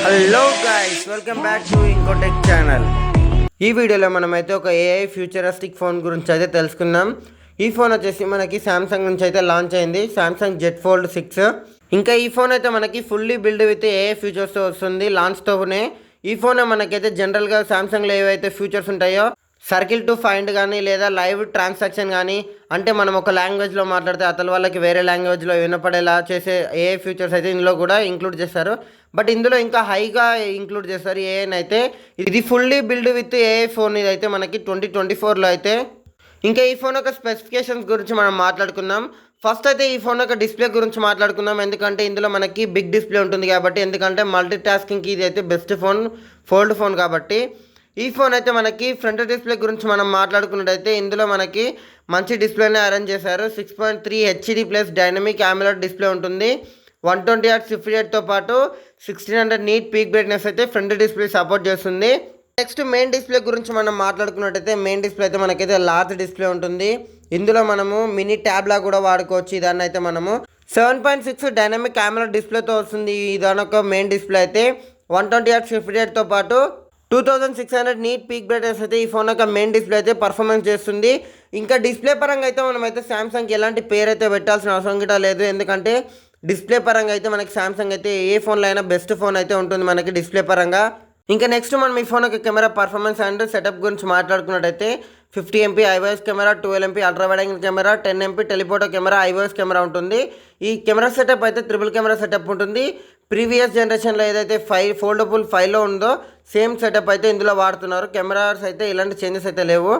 Hello guys, welcome back to Incotech channel. ఈ వీడియోలో మనమైతే ఒక ఏఐ ఫ్యూచరిస్టిక్ ఫోన్ గురించి అయితే తెలుసుకుందాం. ఈ ఫోన్ వచ్చేసి మనకి సామ్సంగ్ నుంచి అయితే లాంచ్ అయింది, సామ్సంగ్ జెడ్ ఫోల్డ్ 6. ఇంకా ఈ ఫోన్ అయితే మనకి ఫుల్లీ బిల్డ్ విత్ ఏఐ ఫీచర్స్తో వస్తుంది లాంచ్తోనే. ఈ ఫోన్ మనకైతే జనరల్గా సామ్సంగ్లో ఏవైతే ఫీచర్స్ ఉంటాయో సర్కిల్ టు ఫైండ్ కానీ లేదా లైవ్ ట్రాన్సాక్షన్ కానీ, అంటే మనం ఒక లాంగ్వేజ్లో మాట్లాడితే అతని వాళ్ళకి వేరే లాంగ్వేజ్లో వినపడేలా చేసే ఏ ఫీచర్స్ అయితే ఇందులో కూడా ఇంక్లూడ్ చేస్తారు. బట్ ఇందులో ఇంకా హైగా ఇంక్లూడ్ చేస్తారు ఏఐని అయితే. ఇది fully build with AI phone. ఇది అయితే మనకి 2024లో అయితే. ఇంకా ఈ ఫోన్ యొక్క స్పెసిఫికేషన్స్ గురించి మనం మాట్లాడుకుందాం. ఫస్ట్ అయితే ఈ ఫోన్ యొక్క డిస్ప్లే గురించి మాట్లాడుకుందాం, ఎందుకంటే ఇందులో మనకి బిగ్ డిస్ప్లే ఉంటుంది కాబట్టి. ఎందుకంటే మల్టీ టాస్కింగ్కి ఇది అయితే బెస్ట్ ఫోన్, ఫోల్డ్ ఫోన్ కాబట్టి. ఈ ఫోన్ అయితే మనకి ఫ్రంట్ డిస్ప్లే గురించి మనం మాట్లాడుకున్నట్టయితే ఇందులో మనకి మంచి డిస్ప్లేనే అరేంజ్ చేశారు. 6.3 HD plus dynamic AMOLED display ఉంటుంది. 120Hz రిఫ్రెష్ రేట్తో పాటు 1600 నీట్ పీక్ బ్రైట్నెస్ అయితే ఫ్రంట్ డిస్ప్లే సపోర్ట్ చేస్తుంది. నెక్స్ట్ మెయిన్ డిస్ప్లే గురించి మనం మాట్లాడుకున్నట్టయితే మెయిన్ డిస్ప్లే అయితే మనకైతే లార్జ్ డిస్ప్లే ఉంటుంది. ఇందులో మనము మినీ ట్యాబ్లా కూడా వాడుకోవచ్చు. ఇదాన్ని అయితే మనము 7.6 డైనమిక్ AMOLED డిస్ప్లేతో వస్తుంది. ఇదొక మెయిన్ డిస్ప్లే అయితే 120Hz రిఫ్రెష్ రేట్తో పాటు 2600 నీట్ పీక్ బ్రైట్నెస్ అయితే ఈ ఫోన్ యొక్క మెయిన్ డిస్ప్లే అయితే పర్ఫార్మెన్స్ చేస్తుంది. ఇంకా డిస్ప్లే పరంగా అయితే మనమైతే సామ్సంగ్కి ఎలాంటి పేరు అయితే పెట్టాల్సిన అవసరం గిట్ట లేదు, ఎందుకంటే డిస్ప్లే పరంగా అయితే మనకి సామ్సంగ్ అయితే ఏ ఫోన్లో అయినా బెస్ట్ ఫోన్ అయితే ఉంటుంది మనకి డిస్ప్లే పరంగా. ఇంకా నెక్స్ట్ మనం ఈ ఫోన్ యొక్క కెమెరా పర్ఫార్మెన్స్ అండ్ సెటప్ గురించి మాట్లాడుకున్నట్టయితే 50 MP ఐవాయిస్ camera, 12 MP ultra wide angle camera, 10 MP telephoto camera, ఐవాయిస్ కెమెరా ఉంటుంది. ఈ కెమెరా సెటప్ అయితే ట్రిపుల్ కెమెరా సెటప్ ఉంటుంది. ప్రీవియస్ జనరేషన్లో ఏదైతే ఫోల్డబుల్ 5లో ఉందో సేమ్ సెటప్ అయితే ఇందులో వాడుతున్నారు. కెమెరాస్ అయితే ఇలాంటి చేంజెస్ అయితే లేవు.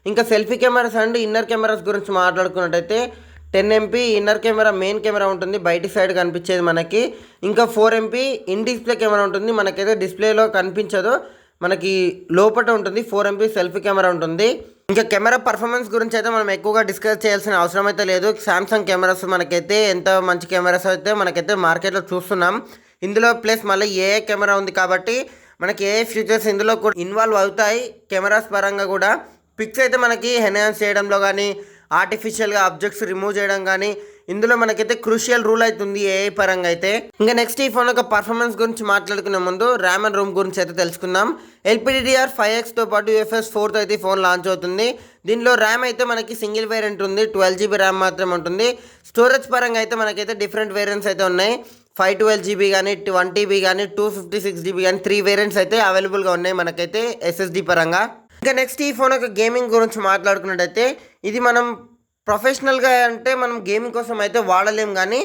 ఇంకా selfie cameras and inner cameras గురించి మాట్లాడుకున్నట్టయితే 10 MP inner camera main camera ఉంటుంది, బయటి సైడ్ కనిపించేది మనకి. ఇంకా 4 MP ఇన్ డిస్ప్లే కెమెరా ఉంటుంది, మనకైతే డిస్ప్లేలో కనిపించదు, మనకి లోపల ఉంటుంది. 4 MP సెల్ఫీ కెమెరా ఉంటుంది. ఇంకా కెమెరా పర్ఫార్మెన్స్ గురించి అయితే మనం ఎక్కువగా డిస్కస్ చేయాల్సిన అవసరం అయితే లేదు. సామ్సంగ్ కెమెరాస్ మనకైతే ఎంత మంచి కెమెరాస్ అయితే మనకైతే మార్కెట్లో చూస్తున్నాం. ఇందులో ప్లస్ మళ్ళీ ఏఐ కెమెరా ఉంది కాబట్టి మనకి ఏఐ ఫీచర్స్ ఇందులో కూడా ఇన్వాల్వ్ అవుతాయి. కెమెరాస్ పరంగా కూడా పిక్స్ అయితే మనకి ఎన్హాన్స్ చేయడంలో కానీ, ఆర్టిఫిషియల్గా ఆబ్జెక్ట్స్ రిమూవ్ చేయడం కానీ ఇందులో మనకైతే క్రూషియల్ రూల్ అవుతుంది ఏఐ పరంగా అయితే. ఇంకా నెక్స్ట్ ఈ ఫోన్ యొక్క పర్ఫార్మెన్స్ గురించి మాట్లాడుకునే ముందు ర్యామ్ అండ్ రోమ్ గురించి అయితే తెలుసుకుందాం. LPDDR5Xతో పాటు UFS 4తో అయితే ఈ ఫోన్ లాంచ్ అవుతుంది. దీనిలో ర్యామ్ అయితే మనకి సింగిల్ వేరియంట్ ఉంది, 12GB ర్యామ్ మాత్రమే ఉంటుంది. స్టోరేజ్ పరంగా అయితే మనకైతే డిఫరెంట్ వేరియంట్స్ అయితే ఉన్నాయి. 512GB కానీ, 1TB కానీ, 256GB కానీ 3 వేరియంట్స్ అయితే అవైలబుల్గా ఉన్నాయి మనకైతే SSD పరంగా. ఇంకా నెక్స్ట్ ఈ ఫోన్ యొక్క గేమింగ్ గురించి మాట్లాడుకున్నట్టయితే ఇది మనం ప్రొఫెషనల్గా అంటే మనం గేమింగ్ కోసం అయితే వాడలేం, కానీ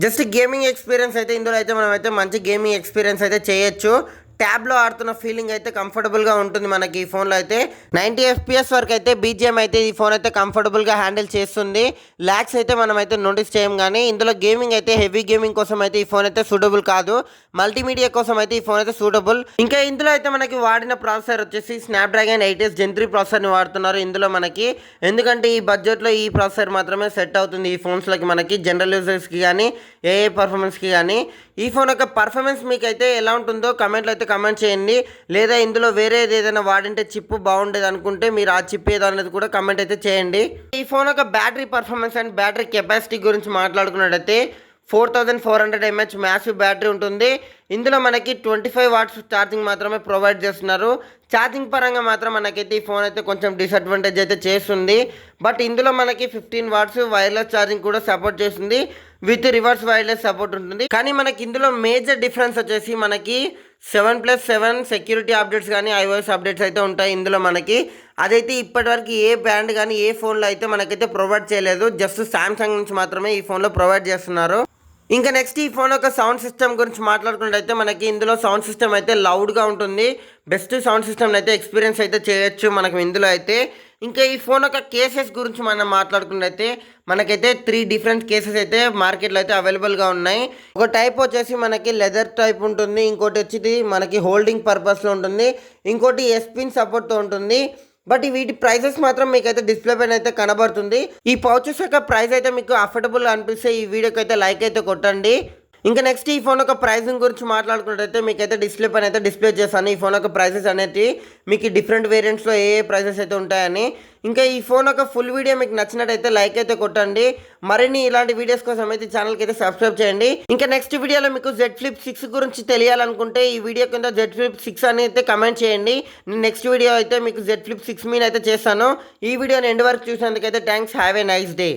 జస్ట్ గేమింగ్ ఎక్స్పీరియన్స్ అయితే ఇందులో అయితే మనం అయితే మంచి గేమింగ్ ఎక్స్పీరియన్స్ అయితే చేయొచ్చు. ట్యాబ్లో ఆడుతున్న ఫీలింగ్ అయితే కంఫర్టబుల్గా ఉంటుంది మనకి ఈ ఫోన్లో అయితే. 90 FPS వరకు అయితే BGM అయితే ఈ ఫోన్ అయితే కంఫర్టబుల్గా హ్యాండిల్ చేస్తుంది. ల్యాగ్స్ అయితే మనం అయితే నోటీస్ చేయం, కానీ ఇందులో గేమింగ్ అయితే హెవీ గేమింగ్ కోసం అయితే ఈ ఫోన్ అయితే సూటబుల్ కాదు. మల్టీమీడియా కోసం అయితే ఈ ఫోన్ అయితే సూటబుల్. ఇంకా ఇందులో అయితే మనకి వాడిన ప్రాసెసర్ వచ్చేసి స్నాప్డ్రాగన్ 8S Gen 3 ప్రాసెసర్ని వాడుతున్నారు ఇందులో మనకి. ఎందుకంటే ఈ బడ్జెట్లో ఈ ప్రాసెసర్ మాత్రమే సెట్ అవుతుంది ఈ ఫోన్స్లోకి మనకి, జనరల్ యూజర్స్కి కానీ ఏఐ పర్ఫార్మెన్స్కి కానీ. ఈ ఫోన్ యొక్క పర్ఫార్మెన్స్ మీకు అయితే ఎలా ఉంటుందో కమెంట్లో అయితే కమెంట్ చేయండి. లేదా ఇందులో వేరేది ఏదైనా వాడింటే చిప్ బాగుండేది అనుకుంటే మీరు ఆ చిప్ ఏదో అనేది కూడా కమెంట్ అయితే చేయండి. ఈ ఫోన్ యొక్క battery performance and battery capacity గురించి మాట్లాడుకున్నట్టయితే 4400 mAh మ్యాసివ్ బ్యాటరీ ఉంటుంది. ఇందులో మనకి 25 watts ఛార్జింగ్ మాత్రమే ప్రొవైడ్ చేస్తున్నారు. ఛార్జింగ్ పరంగా మాత్రం మనకైతే ఈ ఫోన్ అయితే కొంచెం డిసడ్వాంటేజ్ అయితే చేస్తుంది. బట్ ఇందులో మనకి 15 watts వైర్లెస్ ఛార్జింగ్ కూడా సపోర్ట్ చేస్తుంది, విత్ రివర్స్ వైర్లెస్ సపోర్ట్ ఉంటుంది. కానీ మనకి ఇందులో మేజర్ డిఫరెన్స్ వచ్చేసి మనకి 7+7 సెక్యూరిటీ అప్డేట్స్ కానీ iOS అప్డేట్స్ అయితే ఉంటాయి ఇందులో మనకి. అదైతే ఇప్పటివరకు ఏ బ్రాండ్ కానీ ఏ ఫోన్లో అయితే మనకైతే ప్రొవైడ్ చేయలేదు, జస్ట్ సామ్సంగ్ నుంచి మాత్రమే ఈ ఫోన్లో ప్రొవైడ్ చేస్తున్నారు. ఇంకా నెక్స్ట్ ఈ ఫోన్ యొక్క సౌండ్ సిస్టమ్ గురించి మాట్లాడుకున్నట్టయితే మనకి ఇందులో సౌండ్ సిస్టమ్ అయితే లౌడ్గా ఉంటుంది. బెస్ట్ సౌండ్ సిస్టమ్ అయితే ఎక్స్పీరియన్స్ అయితే చేయొచ్చు మనకు ఇందులో అయితే. ఇంకా ఈ ఫోన్ యొక్క కేసెస్ గురించి మనం మాట్లాడుకున్నట్టయితే మనకైతే 3 డిఫరెంట్ కేసెస్ అయితే మార్కెట్లో అయితే అవైలబుల్గా ఉన్నాయి. ఒక టైప్ వచ్చేసి మనకి లెదర్ టైప్ ఉంటుంది, ఇంకోటి వచ్చి మనకి హోల్డింగ్ పర్పస్లో ఉంటుంది, ఇంకోటి ఎస్పిన్ సపోర్ట్తో ఉంటుంది. బట్ వీటి ప్రైసెస్ మాత్రం మీకు అయితే డిస్ప్లే పైన అయితే కనబడుతుంది. ఈ పౌచెస్ యొక్క ప్రైస్ అయితే మీకు అఫోర్డబుల్ అనిపిస్తే ఈ వీడియోకి అయితే లైక్ అయితే కొట్టండి. ఇంకా నెక్స్ట్ ఈ ఫోన్ యొక్క ప్రైసింగ్ గురించి మాట్లాడుకున్నట్టయితే మీకైతే డిస్ప్లే పైన అయితే డిస్ప్లే చేస్తాను ఈ ఫోన్ యొక్క ప్రైసెస్ అనేవి మీకు డిఫరెంట్ వేరియంట్స్లో ఏ ప్రైసెస్ అయితే ఉంటాయని. ఇంకా ఈ ఫోన్ యొక్క ఫుల్ వీడియో మీకు నచ్చినట్టయితే లైక్ అయితే కొట్టండి. మరిన్ని ఇలాంటి వీడియోస్ కోసం అయితే ఛానల్కి అయితే సబ్స్క్రైబ్ చేయండి. ఇంకా నెక్స్ట్ వీడియోలో మీకు జెడ్ ఫ్లిప్ 6 గురించి తెలియాలనుకుంటే ఈ వీడియో కింద జెడ్ ఫ్లిప్ 6 అని అయితే కమెంట్ చేయండి. నేను నెక్స్ట్ వీడియో అయితే మీకు జెడ్ ఫ్లిప్ 6 మీద అయితే చేస్తాను. ఈ వీడియోని ఎండ్ వరకు చూసినందుకైతే thanks. Have a nice day.